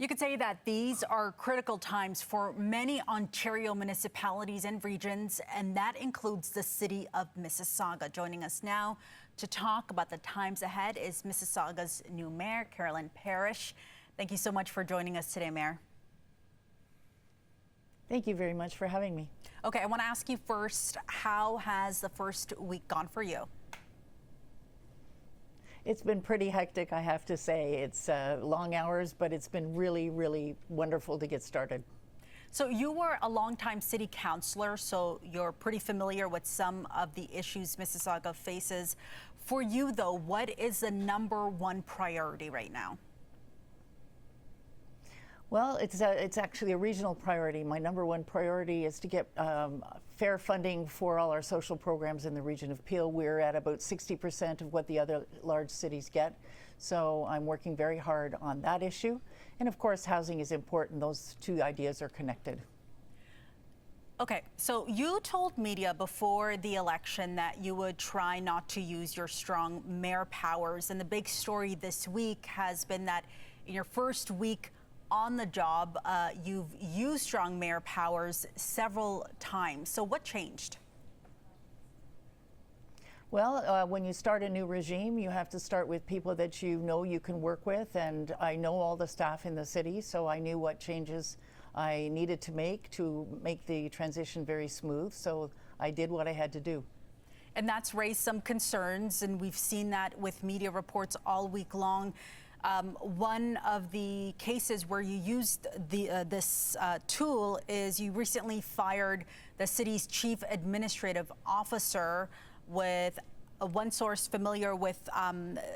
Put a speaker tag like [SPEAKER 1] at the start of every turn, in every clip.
[SPEAKER 1] You could say that these are critical times for many Ontario municipalities and regions, and that includes the city of Mississauga. Joining us now to talk about the times ahead is Mississauga's new mayor, Carolyn Parrish. Thank you so much for joining us today, Mayor.
[SPEAKER 2] Thank you very much for having me.
[SPEAKER 1] Okay, I want to ask you first, how has the first week gone for you?
[SPEAKER 2] It's been pretty hectic, I have to say. It's long hours, but it's been really, really wonderful to get started.
[SPEAKER 1] So you were a longtime city councillor, so you're pretty familiar with some of the issues Mississauga faces. For you, though, what is the #1 priority right now?
[SPEAKER 2] Well, it's actually a regional priority. My #1 priority is to get fair funding for all our social programs in the region of Peel. We're at about 60% of what the other large cities get. So I'm working very hard on that issue. And of course, housing is important. Those two ideas are connected.
[SPEAKER 1] Okay, so you told media before the election that you would try not to use your strong mayor powers. And the big story this week has been that in your first week on the job, you've used strong mayor powers several times. So what changed?
[SPEAKER 2] Well, when you start a new regime, you have to start with people that you know you can work with. And I know all the staff in the city, so I knew what changes I needed to make the transition very smooth. So I did what I had to do.
[SPEAKER 1] And that's raised some concerns, and we've seen that with media reports all week long. One of the cases where you used this tool is you recently fired the city's chief administrative officer, with one source familiar with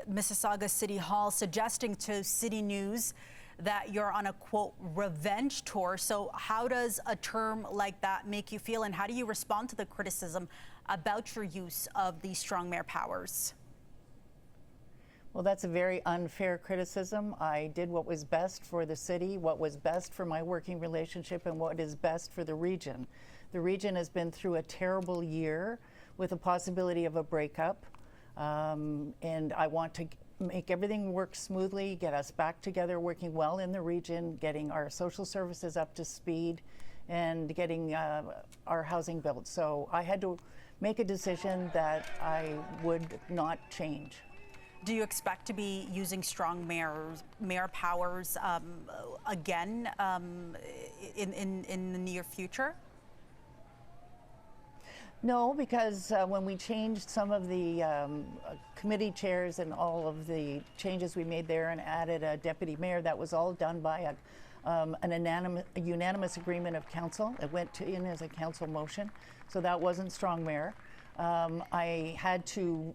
[SPEAKER 1] Mississauga City Hall suggesting to CityNews that you're on a, quote, revenge tour. So how does a term like that make you feel, and how do you respond to the criticism about your use of these strong mayor powers?
[SPEAKER 2] Well, that's a very unfair criticism. I did what was best for the city, what was best for my working relationship, and what is best for the region. The region has been through a terrible year with a possibility of a breakup, and I want to make everything work smoothly, get us back together, working well in the region, getting our social services up to speed, and getting our housing built. So I had to make a decision that I would not change.
[SPEAKER 1] Do you expect to be using strong mayor powers again in the near future?
[SPEAKER 2] No, because when we changed some of the committee chairs and all of the changes we made there and added a deputy mayor, that was all done by a unanimous agreement of council. It went in as a council motion, so that wasn't strong mayor. I had to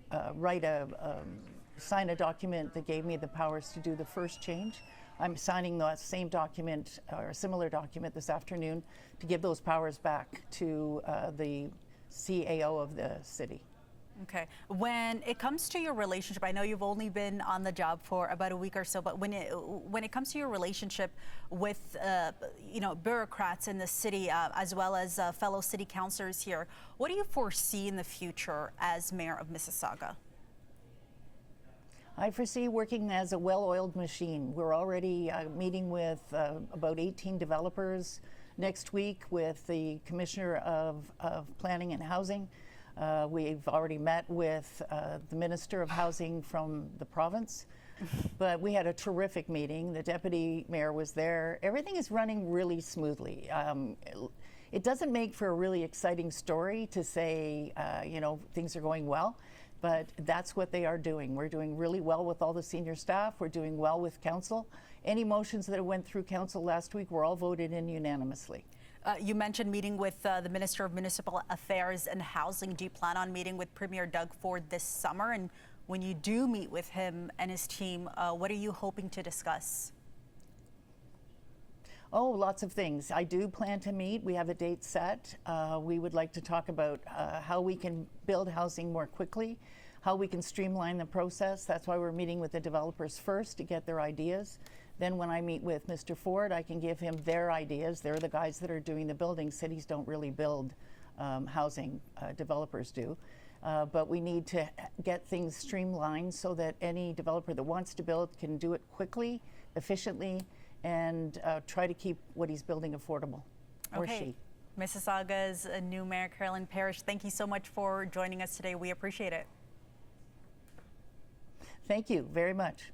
[SPEAKER 2] sign a document that gave me the powers to do the first change. I'm signing the same document or a similar document this afternoon to give those powers back to the CAO of the city.
[SPEAKER 1] Okay. When it comes to your relationship, I know you've only been on the job for about a week or so, but when it comes to your relationship with bureaucrats in the city, as well as fellow city councillors here, what do you foresee in the future as mayor of Mississauga?
[SPEAKER 2] I foresee working as a well-oiled machine. We're already meeting with about 18 developers next week with the Commissioner of Planning and Housing. We've already met with the Minister of Housing from the province, but we had a terrific meeting. The Deputy Mayor was there. Everything is running really smoothly. It doesn't make for a really exciting story to say, things are going well, but that's what they are doing. We're doing really well with all the senior staff. We're doing well with council. Any motions that went through council last week were all voted in unanimously.
[SPEAKER 1] You mentioned meeting with the Minister of Municipal Affairs and Housing. Do you plan on meeting with Premier Doug Ford this summer? And when you do meet with him and his team, what are you hoping to discuss?
[SPEAKER 2] Oh, lots of things. I do plan to meet. We have a date set. We would like to talk about how we can build housing more quickly, how we can streamline the process. That's why we're meeting with the developers first to get their ideas. Then when I meet with Mr. Ford, I can give him their ideas. They're the guys that are doing the building. Cities don't really build housing, developers do. But we need to get things streamlined so that any developer that wants to build can do it quickly, efficiently, and try to keep what he's building affordable, or she.
[SPEAKER 1] Mississauga's new Mayor Carolyn Parrish, thank you so much for joining us today. We appreciate it.
[SPEAKER 2] Thank you very much.